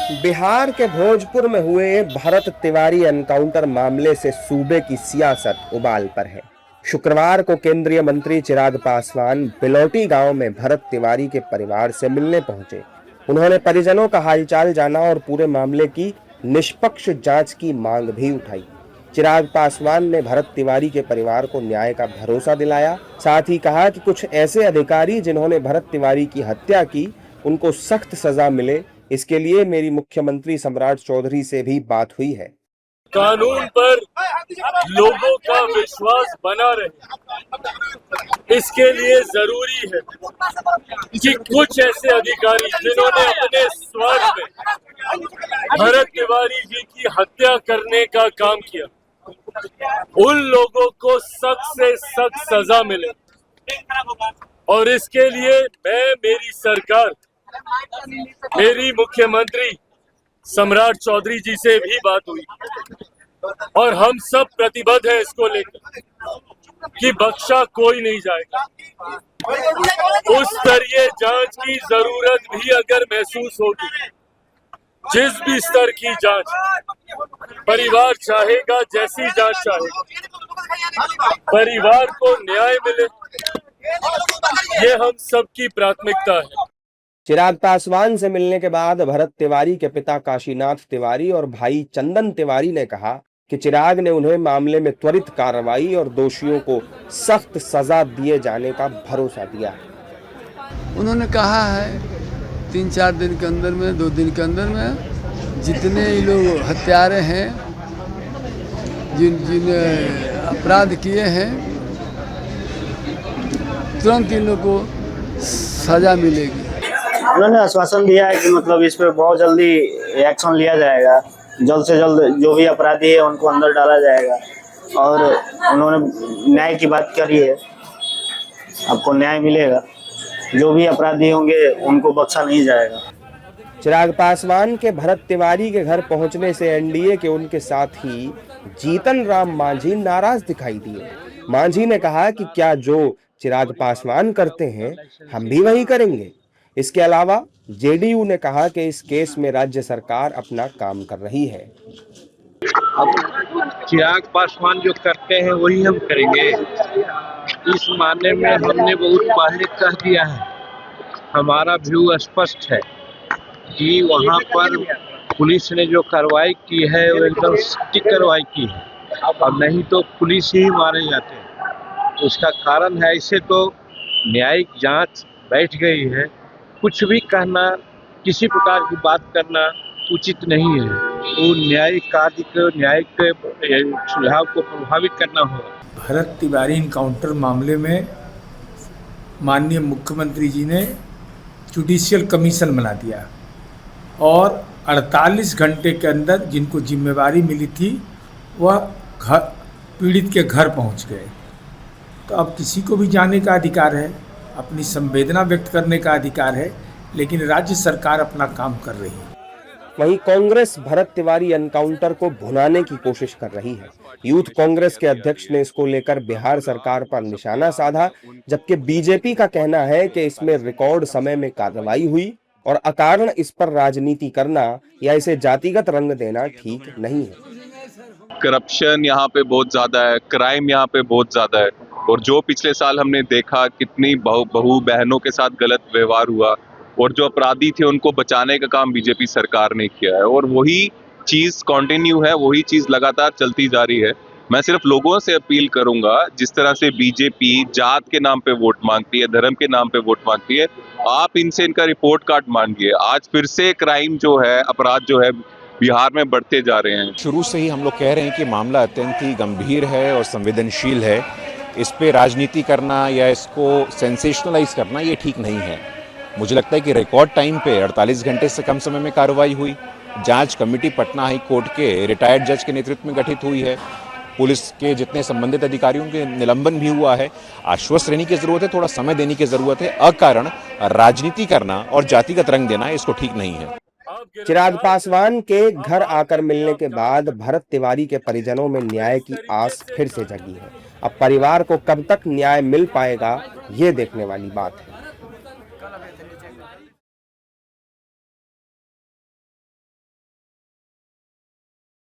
बिहार के भोजपुर में हुए भरत तिवारी एनकाउंटर मामले से सूबे की सियासत उबाल पर है। शुक्रवार को केंद्रीय मंत्री चिराग पासवान बिलौटी गांव में भरत तिवारी के परिवार से मिलने पहुंचे। उन्होंने परिजनों का हालचाल जाना और पूरे मामले की निष्पक्ष जांच की मांग भी उठाई। चिराग पासवान ने भरत तिवारी के परिवार को न्याय का भरोसा दिलाया। साथ ही कहा कि कुछ ऐसे अधिकारी जिन्होंने भरत तिवारी की हत्या की, उनको सख्त सजा मिले, इसके लिए मेरी मुख्यमंत्री सम्राट चौधरी से भी बात हुई है। कानून पर लोगों का विश्वास बना रहे, इसके लिए जरूरी है कि कुछ ऐसे अधिकारी जिन्होंने अपने स्वार्थ में भरत तिवारी जी की हत्या करने का काम किया, उन लोगों को सख्त से सख्त सजा मिले। और इसके लिए मेरी सरकार, मेरी मुख्यमंत्री सम्राट चौधरी जी से भी बात हुई और हम सब प्रतिबद्ध हैं इसको लेकर कि बख्शा कोई नहीं जाएगा। उस स्तरीय जांच की जरूरत भी अगर महसूस होगी, जिस भी स्तर की जांच परिवार चाहेगा, जैसी जांच चाहेगा, परिवार को न्याय मिले, ये हम सबकी प्राथमिकता है। चिराग पासवान से मिलने के बाद भरत तिवारी के पिता काशीनाथ तिवारी और भाई चंदन तिवारी ने कहा कि चिराग ने उन्हें मामले में त्वरित कार्रवाई और दोषियों को सख्त सजा दिए जाने का भरोसा दिया। उन्होंने कहा है 3-4 दिन के अंदर में, 2 दिन के अंदर में जितने लोग हत्यारे हैं, जिन अपराध किए हैं, तुरंत इन लोग को सजा मिलेगी। उन्होंने आश्वासन दिया है कि मतलब इस पे बहुत जल्दी एक्शन लिया जाएगा, जल्द से जल्द जो भी अपराधी है उनको अंदर डाला जाएगा। और उन्होंने न्याय की बात करी है, आपको न्याय मिलेगा, जो भी अपराधी होंगे उनको बख्शा नहीं जाएगा। चिराग पासवान के भरत तिवारी के घर पहुंचने से एनडीए के उनके साथी जीतन राम मांझी नाराज दिखाई दिए। मांझी ने कहा कि क्या जो चिराग पासवान करते हैं हम भी वही करेंगे। इसके अलावा जेडीयू ने कहा कि इस केस में राज्य सरकार अपना काम कर रही है। अब चिराग पासवान जो करते हैं वही हम करेंगे। इस मामले में हमने बहुत पहले कह दिया है, हमारा व्यू स्पष्ट है कि वहाँ पर पुलिस ने जो कार्रवाई की है वो एकदम सटीक कार्रवाई की है, और नहीं तो पुलिस ही मारे जाते हैं। उसका कारण है, ऐसे तो न्यायिक जांच बैठ गई है, कुछ भी कहना, किसी प्रकार की बात करना उचित नहीं है। वो न्यायिक कार्य को, न्यायिक सुझाव को प्रभावित करना होगा। भरत तिवारी इनकाउंटर मामले में माननीय मुख्यमंत्री जी ने जुडिशियल कमीशन बना दिया और 48 घंटे के अंदर जिनको जिम्मेवारी मिली थी वह घर पीड़ित के घर पहुंच गए। तो अब किसी को भी जाने का अधिकार है, अपनी संवेदना व्यक्त करने का अधिकार है, लेकिन राज्य सरकार अपना काम कर रही है। वहीं कांग्रेस भरत तिवारी एनकाउंटर को भुनाने की कोशिश कर रही है। यूथ कांग्रेस के अध्यक्ष ने इसको लेकर बिहार सरकार पर निशाना साधा, जबकि बीजेपी का कहना है कि इसमें रिकॉर्ड समय में कार्रवाई हुई और अकारण इस पर राजनीति करना या इसे जातिगत रंग देना ठीक नहीं है। करप्शन यहाँ पे बहुत ज्यादा है, क्राइम यहाँ पे बहुत ज्यादा है, और जो पिछले साल हमने देखा कितनी बहू बहनों के साथ गलत व्यवहार हुआ, और जो अपराधी थे उनको बचाने का काम बीजेपी सरकार ने किया है, और वही चीज कंटिन्यू है, वही चीज लगातार चलती जा रही है। मैं सिर्फ लोगों से अपील करूंगा, जिस तरह से बीजेपी जात के नाम पे वोट मांगती है, धर्म के नाम पे वोट मांगती है, आप इनसे इनका रिपोर्ट कार्ड मांगिए। आज फिर से क्राइम जो है, अपराध जो है बिहार में बढ़ते जा रहे हैं। शुरू से ही हम लोग कह रहे हैं कि मामला अत्यंत ही गंभीर है और संवेदनशील है। इस पे राजनीति करना या इसको सेंसेशनलाइज करना ये ठीक नहीं है। मुझे लगता है कि रिकॉर्ड टाइम पे 48 घंटे से कम समय में कार्रवाई हुई। जांच कमेटी पटना हाई कोर्ट के रिटायर्ड जज के नेतृत्व में गठित हुई है। पुलिस के जितने संबंधित अधिकारियों के निलंबन भी हुआ है। आश्वस्त रहने की जरूरत है, थोड़ा समय देने की जरूरत है। अकारण राजनीति करना और जातिगत रंग देना इसको ठीक नहीं है। चिराग पासवान के घर आकर मिलने के बाद भरत तिवारी के परिजनों में न्याय की आस फिर से जगी है। अब परिवार को कब तक न्याय मिल पाएगा, ये देखने वाली बात है।